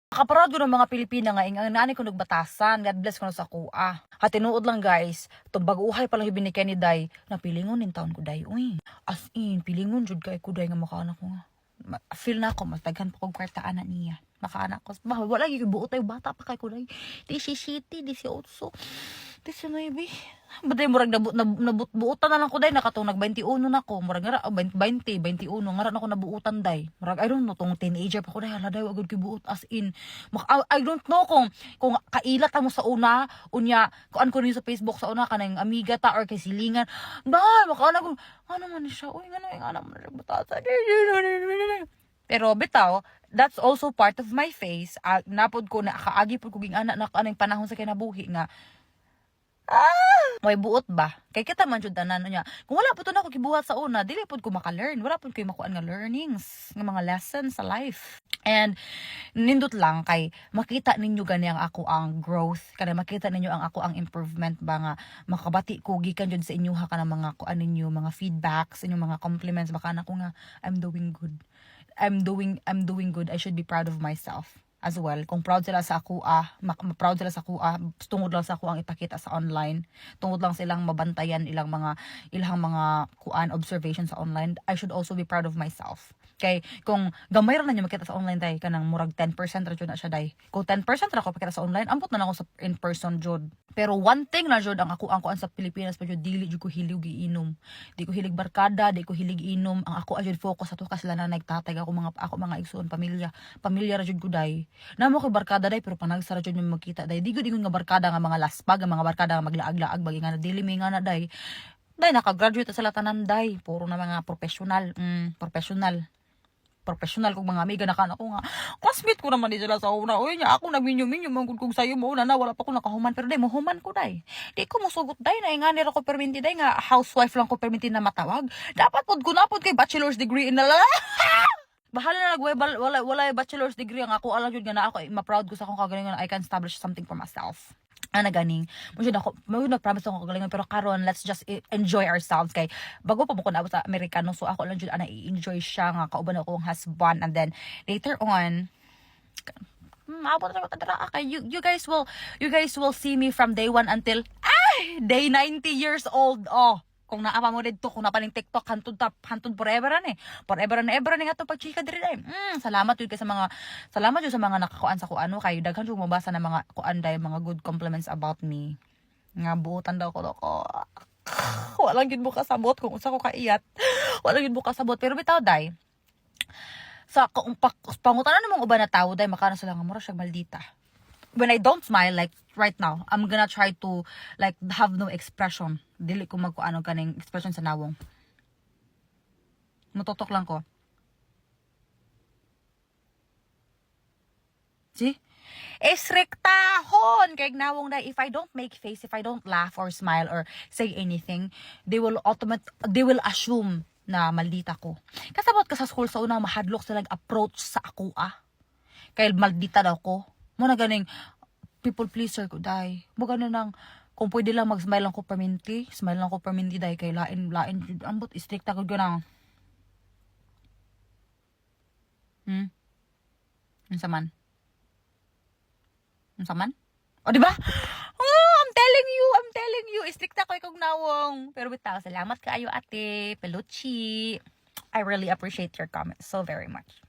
Kaparad ko ng mga Pilipina nga ang nani ko nagbatasan, God bless ko na sa kuha. At tinuod lang guys, itong baguhay pa lang yung binikay ni Day, na pilingon in taon ko Day. Uy, as in, pilingon jud kay ko Day nga makaanak ko nga. Feel na ako, mataghan pa kong kwartaan na niya. Makaanak ko. Wala yung buot tayo, bata pa kay ko Day. Di si City, di si Otso, di si Nuevi. Baday murag nabuutan na lang ko Day, nakatong nag 21 na ko. Murag nga 20, 21, nga na ako nabuutan Day. Murag I don't know, tong teenager pa ko Day, hala Day, wagod ko buot as in. I don't know kung kailat mo sa una, unya, kuan ko rin sa Facebook sa una, kanang amiga ta or kay silingan. Day, makaanak ko, ano man siya, uy, nga naman siya, butata. Pero bitaw, that's also part of my face. Napod ko na kaagi pod ko ging anak na kanang panahon sa kinabuhi nga may buot ba? Kay kita man jud tanan nya. Kung wala pud na ako gibuhat sa una, dili pud ko maka-learn. Wala pud ko makuan nga learnings, nga mga lessons sa life. And nindot lang kay makita ninyo gani ang ako ang growth, kana makita ninyo ang ako ang improvement ba nga makabati ko gikan jud sa inyo ha kana mga kuan ninyo, mga feedbacks, inyong mga compliments baka nako nga I'm doing good. I'm doing good. I should be proud of myself as well. Kung proud sila sa ako, proud sila sa ako, tungod lang sa ako ang ipakita sa online. Tungod lang silang mabantayan ilang mga kuan observation sa online. I should also be proud of myself. Kay kung gamay ra na niyo makita sa online day kanang murag 10% ra jud na siya day. Kung 10% ra ko pakita sa online, ambot na lang ako sa in person jud. Pero one thing na jud ang ako ang kuan sa Pilipinas pa jud, dili jud ko hilig giinom. Di ko hilig barkada, di ko hilig inom. Ang ako jud focus ato kasla na nagtatay ako mga igsoon pamilya ra jud ko day. Namo ko barkada day pero panagsara jud yung magkita day. Di gud ingon nga barkada nga mga laspag, nga mga barkada nga maglaag-laag bagi nga dili mi nga na day. Day naka-graduate sila tanan day. Puro na mga professional kong mga amiga na ko nga classmate ko naman di sila sa una. Uy nya ako nagminyo-minyo man kung sayo mo na wala pa ko nakahuman pero day mo human ko day. Di ko mosugot day na nga nira ko perminti day nga housewife lang ko perminti na matawag. Dapat pod ko na pod kay bachelor's degree in bahala na wala bachelor's degree ang ako alam jud nga na ako ma-proud ko sa akong kagalingon I can establish something for myself. Ana ganing mo nag-promise ako kagalingon pero karon let's just enjoy ourselves kay bago pa mo ko naabot sa Amerikano so ako lang jud ana i-enjoy siya nga kauban ako ang husband and then later on maabot na ko tadra kay you guys will see me from day 1 until day 90 years old. Kung naapa mo dito, kung napaling TikTok, hantod forever na Forever na ever nga to pagchika diri day. Salamat yun sa mga nakakuan sa kuano kay daghan jud mabasa na mga kuan day, mga good compliments about me. Nga buutan daw ko dako. Walang gid mo kasabot kung unsa ko kaiyat. Walang gid mo kasabot pero bitaw day. Sa pangutanan namong uban na tawo day makana sila nga mura siya maldita. When I don't smile, like right now, I'm gonna try to like have no expression. Dili ko magkuano kaning expression sa nawong. Mutotok lang ko. See? Esrektahon kay nawong na if I don't make face, if I don't laugh or smile or say anything, they will assume na maldita ko. Kasabot ka sa school sa una mahadlok sila approach sa ako Kay maldita daw ko. Mo na ganing people pleaser ko day. Mo ganin nang kung pwede lang mag-smile lang ko perminti, smile lang ko perminti day kay lain ambot strict ako ganang. Unsa man? O di ba? I'm telling you, strict ako ikog nawong. Pero bitaw, salamat kaayo ate, Peluchi. I really appreciate your comments so very much.